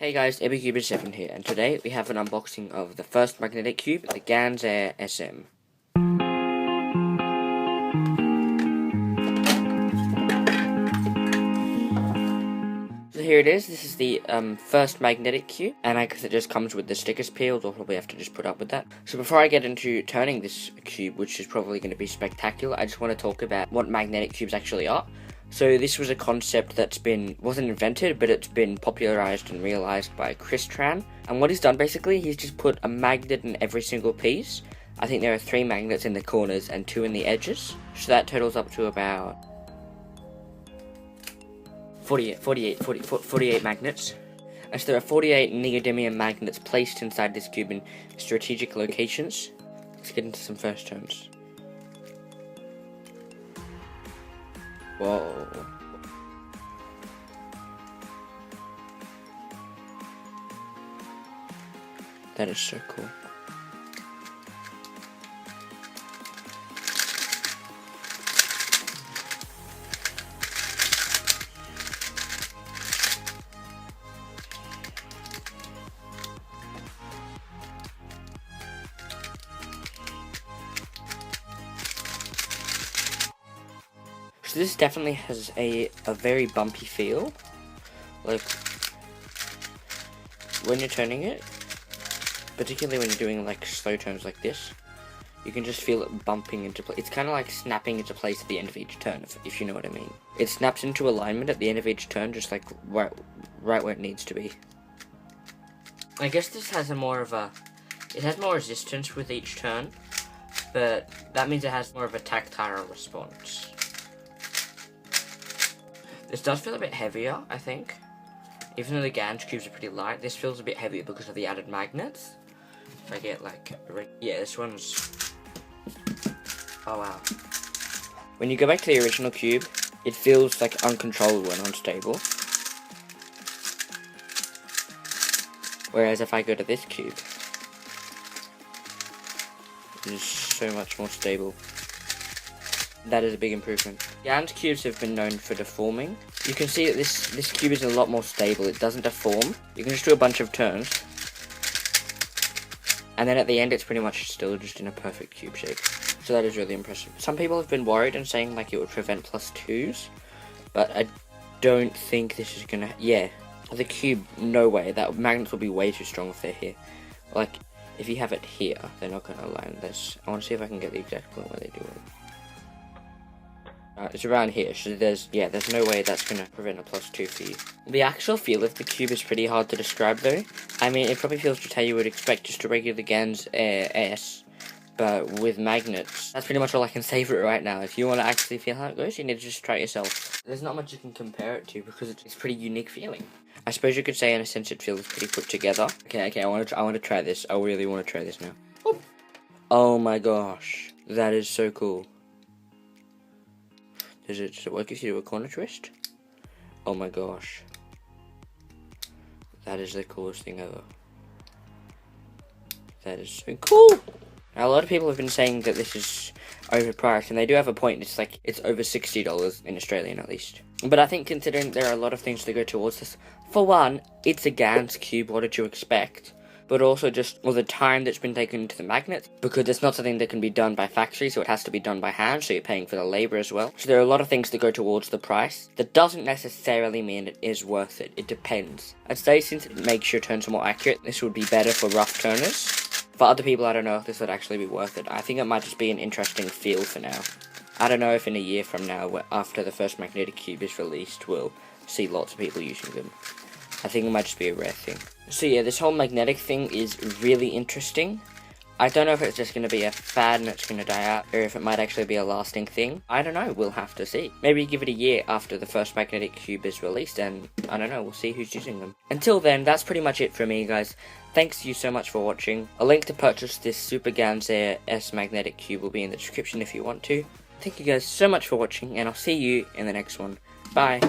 Hey guys, EpiCuber7 here, and today we have an unboxing of the first magnetic cube, the Gan Air SM. So here it is. This is the first magnetic cube, and I guess it just comes with the stickers peeled. I'll probably have to just put up with that. So before I get into turning this cube, which is probably going to be spectacular, I just want to talk about what magnetic cubes actually are. So this was a concept that's wasn't invented, but it's been popularized and realized by Chris Tran. And what he's done basically, he's just put a magnet in every single piece. I think there are 3 magnets in the corners and 2 in the edges. So that totals up to about 48 magnets. And so there are 48 neodymium magnets placed inside this cube in strategic locations. Let's get into some first turns. Whoa. That is so cool. So this definitely has a very bumpy feel. Like when you're turning it, particularly when you're doing like slow turns like this, you can just feel it bumping into place. It's kind of like snapping into place at the end of each turn, if you know what I mean. It snaps into alignment at the end of each turn, just like right where it needs to be. I guess this has it has more resistance with each turn, but that means it has more of a tactile response. This does feel a bit heavier, I think. Even though the Gan cubes are pretty light, this feels a bit heavier because of the added magnets. If I get like, yeah, this one's, oh wow. When you go back to the original cube, it feels like uncontrollable and unstable. Whereas if I go to this cube, it is so much more stable. That is a big improvement. Gan's cubes have been known for deforming. You can see that this cube is a lot more stable. It doesn't deform. You can just do a bunch of turns. And then at the end, it's pretty much still just in a perfect cube shape. So that is really impressive. Some people have been worried and saying like it would prevent +2s. But I don't think this is gonna, yeah. The cube, no way. That magnets will be way too strong if they're here. Like, if you have it here, they're not gonna align this. I wanna see if I can get the exact point where they do it. It's around here, so there's no way that's going to prevent a +2 for you. The actual feel of the cube is pretty hard to describe though. I mean, it probably feels just how you would expect just a regular Gan Air S, but with magnets. That's pretty much all I can say for it right now. If you want to actually feel how it goes, you need to just try it yourself. There's not much you can compare it to because it's pretty unique feeling. I suppose you could say in a sense it feels pretty put together. Okay, I want to try this. I really want to try this now. Oh my gosh, that is so cool. Does it work if you do a corner twist? Oh my gosh. That is the coolest thing ever. That is so cool! Now, a lot of people have been saying that this is overpriced, and they do have a point. It's like, it's over $60 in Australian at least. But I think considering there are a lot of things that go towards this, for one, it's a Gan's cube, what did you expect? But also just all the time that's been taken into the magnets, because it's not something that can be done by factory, so it has to be done by hand, so you're paying for the labor as well. So there are a lot of things that go towards the price. That doesn't necessarily mean it is worth it. It depends. I'd say since it makes your turns more accurate, this would be better for rough turners. For other people, I don't know if this would actually be worth it. I think it might just be an interesting feel for now. I don't know if in a year from now, after the first magnetic cube is released, we'll see lots of people using them. I think it might just be a rare thing. So yeah, this whole magnetic thing is really interesting. I don't know if it's just going to be a fad and it's going to die out, or if it might actually be a lasting thing. I don't know, we'll have to see. Maybe give it a year after the first magnetic cube is released, and I don't know, we'll see who's using them. Until then, that's pretty much it for me, guys. Thanks you so much for watching. A link to purchase this Super Gan Air S magnetic cube will be in the description if you want to. Thank you guys so much for watching, and I'll see you in the next one. Bye.